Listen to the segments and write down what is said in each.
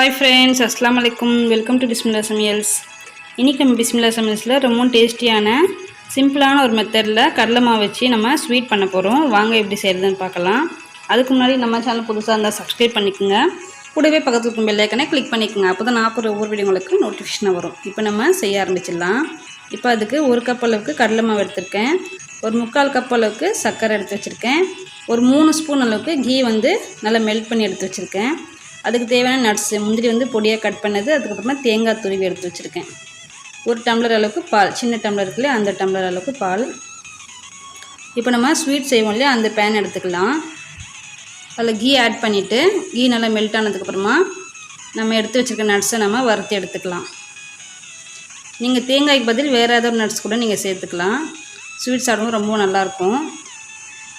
Hi friends, Assalamu alaikum. Welcome to Bismillah Samiels. இன்னைக்கு நம்ம பிஸ்மில்லா சமையல்ஸ்ல ரொம்ப டேஸ்டியான சிம்பிளான ஒரு மெத்தட்ல கடலை மாவு வச்சு நம்ம ஸ்வீட் பண்ண போறோம். வாங்க எப்படி செய்யறதுன்னு பார்க்கலாம். அதுக்கு முன்னாடி நம்ம சேனல் புதுசா இருந்தா Subscribe பண்ணிக்கங்க. கூடவே பக்கத்துல இருக்க பெல் ஐகானை கிளிக் பண்ணிக்கங்க. அப்பதான் நான் போடுற ஒவ்வொரு வீடியோ உங்களுக்கு நோட்டிஃபிகேஷன் வரும். இப்போ நம்ம செய்ய ஆரம்பிச்சிடலாம். இப்போ அதுக்கு 1 கப் அளவுக்கு கடலை மாவு எடுத்துர்க்கேன். ஒரு 3/4 கப் அளவுக்கு சர்க்கரை எடுத்து வச்சிருக்கேன். ஒரு 3 ஸ்பூன் அளவுக்கு கீ வந்து நல்லா மெல்ட் பண்ணி எடுத்து வச்சிருக்கேன். அதுக்கு தேவையான நட்ஸ் முந்திரி வந்து பொடியாக கட் பண்ணது, அதுக்கப்புறமா தேங்காய் துருவி எடுத்து வச்சுருக்கேன். 1 டம்ளர் அளவுக்கு பால், சின்ன டம்ளர் இருக்குல்லையா அந்த டம்ளர் அளவுக்கு பால். இப்போ நம்ம ஸ்வீட் செய்வோம் இல்லையா அந்த பேன் எடுத்துக்கலாம். அதில் கீ ஆட் பண்ணிவிட்டு கீ நல்லா மெல்ட் ஆனதுக்கப்புறமா நம்ம எடுத்து வச்சுருக்க நட்ஸை நம்ம வறுத்து எடுத்துக்கலாம். நீங்கள் தேங்காய்க்கு பதில் வேறு ஏதாவது நட்ஸ் கூட நீங்கள் சேர்த்துக்கலாம். ஸ்வீட் சாப்பிடும்போது ரொம்ப நல்லாயிருக்கும்.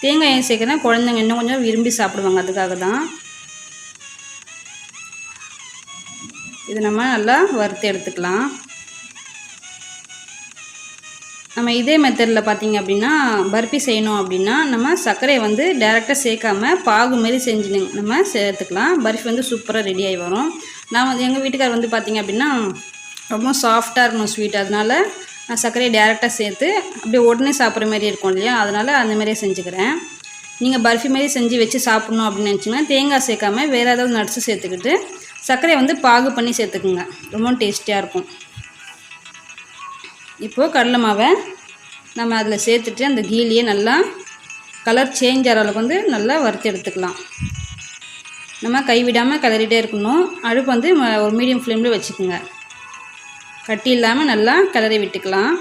தேங்காய் ஏன் சேர்க்குறேன்னா குழந்தைங்க இன்னும் கொஞ்சம் விரும்பி சாப்பிடுவாங்க, அதுக்காக தான். இது நம்ம நல்லா வறுத்து எடுத்துக்கலாம். நம்ம இதே மெத்தடில் பார்த்திங்க அப்படின்னா பர்ஃபி செய்யணும் அப்படின்னா நம்ம சர்க்கரையை வந்து டைரெக்டாக சேர்க்காம பாகு மாரி செஞ்சு நம்ம சேர்த்துக்கலாம். பர்ஃபி வந்து சூப்பராக ரெடி ஆகி வரும். நான் வந்து எங்கள் வீட்டுக்கார் வந்து பார்த்திங்க அப்படின்னா ரொம்ப சாஃப்டாக இருக்கணும் ஸ்வீட், அதனால் நான் சர்க்கரையை டைரெக்டாக சேர்த்து அப்படியே உடனே சாப்பிட்ற மாதிரி இருக்கும் இல்லையா, அதனால் அந்த மாதிரியே செஞ்சுக்கிறேன். நீங்கள் பர்ஃபி மாரி செஞ்சு வச்சு சாப்பிட்ணும் அப்படின்னு நினச்சிங்கன்னா தேங்காய் சேர்க்காம வேறு ஏதாவது நட்ஸு சேர்த்துக்கிட்டு சர்க்கரையை வந்து பாகு பண்ணி சேர்த்துக்குங்க, ரொம்ப டேஸ்டியாக இருக்கும். இப்போது கடலை மாவை நம்ம அதில் சேர்த்துட்டு அந்த கீலையே நல்லா கலர் சேஞ்ச் ஆகிற அளவுக்கு வந்து நல்லா வறுத்து எடுத்துக்கலாம். நம்ம கைவிடாமல் கிளறிட்டே இருக்கணும். அடுப்பு வந்து ஒரு மீடியம் ஃப்ளேமில் வச்சுக்கோங்க. கட்டி இல்லாமல் நல்லா கிளறி விட்டுக்கலாம்.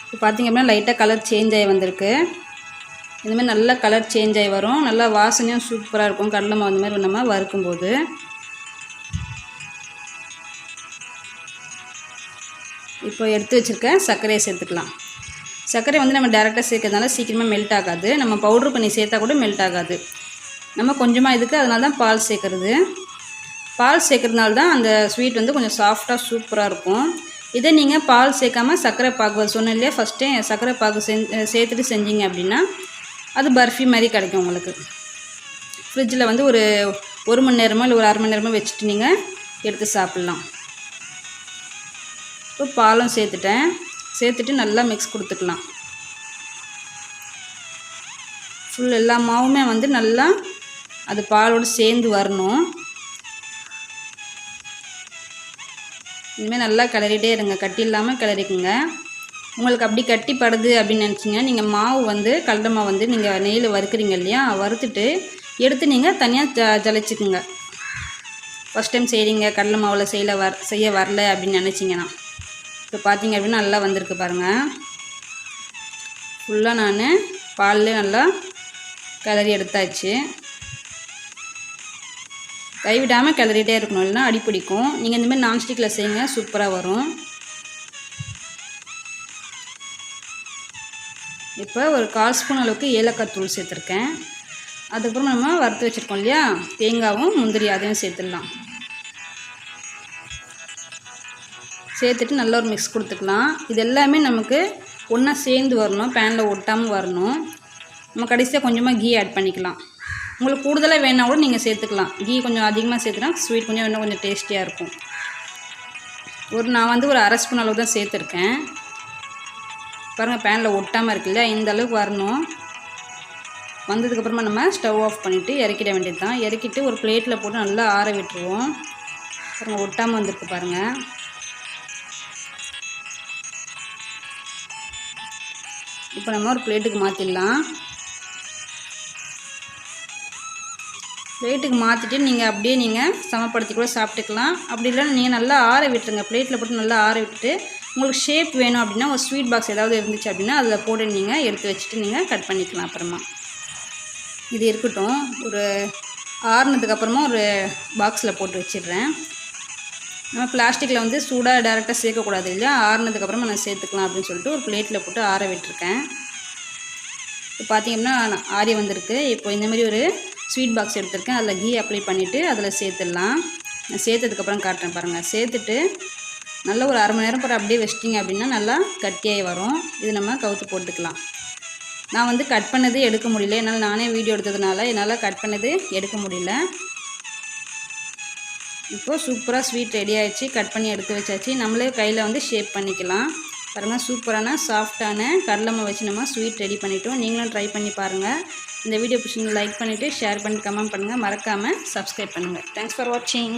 இப்போ பார்த்திங்க அப்படின்னா லைட்டாக கலர் சேஞ்ச் ஆகி வந்திருக்கு. இதுமாதிரி நல்லா கலர் சேஞ்ச் ஆகி வரும். நல்லா வாசனையும் சூப்பராக இருக்கும் கடலை மாவு இந்த மாதிரி நம்ம வறுக்கும்போது. இப்போ எடுத்து வச்சுருக்க சர்க்கரையை சேர்த்துக்கலாம். சர்க்கரை வந்து நம்ம டேரெக்டாக சேர்க்கறதுனால சீக்கிரமாக மெல்ட் ஆகாது. நம்ம பவுட்ரு பண்ணி சேர்த்தா கூட மெல்ட் ஆகாது. நம்ம கொஞ்சமாக இதுக்கு அதனால தான் பால் சேர்க்குறது. பால் சேர்க்குறதுனால தான் அந்த ஸ்வீட் வந்து கொஞ்சம் சாஃப்டாக சூப்பராக இருக்கும். இதே நீங்கள் பால் சேர்க்காமல் சர்க்கரை பாகு சொன்னேன் இல்லையா, ஃபஸ்ட்டே சர்க்கரை பாகு சேர்த்துட்டு செஞ்சீங்க அப்படின்னா அது பர்ஃபி மாதிரி கிடைக்கும் உங்களுக்கு. ஃப்ரிட்ஜில் வந்து ஒரு 1 மணி நேரமோ இல்லை ஒரு 1/2 மணி நேரமோ வச்சுட்டு நீங்கள் எடுத்து சாப்பிட்லாம். இப்போ பாலும் சேர்த்துட்டு நல்லா மிக்ஸ் கொடுத்துக்கலாம். ஃபுல் எல்லா மாவுமே வந்து நல்லா அது பாலோடு சேர்ந்து வரணும். இனிமேல் நல்லா கிளறிட்டே இருங்க, கட்டி இல்லாமல் கிளறிக்குங்க. உங்களுக்கு அப்படி கட்டி படுது அப்படின்னு நினச்சிங்க, நீங்கள் மாவு வந்து கடலை மாவு வந்து நீங்கள் நெய்யில் வறுக்கிறீங்க இல்லையா, வறுத்துட்டு எடுத்து நீங்கள் தனியாக ஜலிச்சுக்குங்க. ஃபஸ்ட் டைம் செய்கிறீங்க கடலை மாவில் செய்ய வரல அப்படின்னு நினச்சிங்கன்னா. இப்போ பார்த்தீங்க அப்படின்னா நல்லா வந்திருக்கு பாருங்கள். ஃபுல்லாக நான் பால்லே நல்லா கிளறி எடுத்தாச்சு. கைவிடாமல் கிளறிட்டே இருக்கணும், இல்லைன்னா அடி பிடிக்கும். நீங்கள் இந்தமாதிரி நான்ஸ்டிக்கில் செய்யுங்க, சூப்பராக வரும். இப்போ ஒரு 1/4 ஸ்பூன் அளவுக்கு ஏலக்காய் தூள் சேர்த்துருக்கேன். அதுக்கப்புறம் நம்ம வறுத்து வச்சுருக்கோம் இல்லையா தேங்காயும் முந்திரி, அதையும் சேர்த்துடலாம். சேர்த்துட்டு நல்ல ஒரு மிக்ஸ் கொடுத்துக்கலாம். இது எல்லாமே நமக்கு ஒன்றா சேர்ந்து வரணும், பேனில் ஒட்டாமல் வரணும். நம்ம கடைசியாக கொஞ்சமாக கீ ஆட் பண்ணிக்கலாம். உங்களுக்கு கூடுதலாக வேணால் கூட நீங்கள் சேர்த்துக்கலாம். கீ கொஞ்சம் அதிகமாக சேர்த்துனா ஸ்வீட் கொஞ்சம் இன்னும் கொஞ்சம் டேஸ்டியாக இருக்கும். நான் வந்து ஒரு 1/2 ஸ்பூன் அளவு தான் சேர்த்துருக்கேன். பாருங்கள் பேனில் ஒட்டாமல் இருக்குல்ல, இந்த அளவுக்கு வரணும். வந்ததுக்கப்புறமா நம்ம ஸ்டவ் ஆஃப் பண்ணிவிட்டு இறக்கிட வேண்டியது தான். இறக்கிட்டு ஒரு பிளேட்டில் போட்டு நல்லா ஆற விட்டுருவோம். பாருங்கள் ஒட்டாமல் வந்துருக்கு பாருங்கள். இப்போ நம்ம ஒரு பிளேட்டுக்கு மாற்றிடலாம். பிளேட்டுக்கு மாற்றிட்டு நீங்கள் அப்படியே நீங்கள் சமப்படுத்தி கூட சாப்பிட்டுக்கலாம். அப்படி இல்லைன்னா நீங்கள் நல்லா ஆற விட்டுருங்க. பிளேட்டில் போட்டு நல்லா ஆற விட்டுட்டு உங்களுக்கு ஷேப் வேணும் அப்படின்னா ஒரு ஸ்வீட் பாக்ஸ் ஏதாவது இருந்துச்சு அப்படின்னா அதில் போட்டு நீங்கள் எடுத்து வச்சுட்டு நீங்கள் கட் பண்ணிக்கலாம். அப்புறமா இது இருக்கட்டும். ஒரு ஆறுனதுக்கப்புறமா ஒரு பாக்ஸில் போட்டு வச்சிடுறேன். நம்ம பிளாஸ்டிக்கில் வந்து சூடாக டேரெக்டாக சேர்க்கக்கூடாது இல்லையா, ஆறுனதுக்கப்புறமா நான் சேர்த்துக்கலாம் அப்படின்னு சொல்லிட்டு ஒரு பிளேட்டில் போட்டு ஆற விட்டுருக்கேன். இப்போ பார்த்திங்கன்னா ஆறி வந்திருக்கு. இப்போ இந்தமாதிரி ஒரு ஸ்வீட் பாக்ஸ் எடுத்திருக்கேன். அதில் கீ அப்ளை பண்ணிவிட்டு அதில் சேர்த்துடலாம். நான் சேர்த்ததுக்கப்புறம் காட்டுறேன் பாருங்கள். சேர்த்துட்டு நல்லா ஒரு 1/2 மணி நேரம் போகிற அப்படியே வச்சிட்டிங்க அப்படின்னா நல்லா கட்டியாகி வரும். இது நம்ம கவுத்து போட்டுக்கலாம். நான் வந்து கட் பண்ணது எடுக்க முடியல, என்னால் நானே வீடியோ எடுத்ததுனால என்னால் கட் பண்ணது எடுக்க முடியல. இப்போது சூப்பராக ஸ்வீட் ரெடி ஆகிடுச்சு. கட் பண்ணி எடுத்து வச்சாச்சு. நம்மளே கையில் வந்து ஷேப் பண்ணிக்கலாம். பாருங்கள், சூப்பரான சாஃப்டான கடலை மாவு வச்சு நம்ம ஸ்வீட் ரெடி பண்ணிட்டோம். நீங்களும் ட்ரை பண்ணி பாருங்கள். இந்த வீடியோ பிடிச்சிருந்தா லைக் பண்ணிவிட்டு ஷேர் பண்ணிட்டு கமெண்ட் பண்ணுங்கள். மறக்காமல் சப்ஸ்கிரைப் பண்ணுங்கள். தேங்க்ஸ் ஃபார் வாட்சிங்.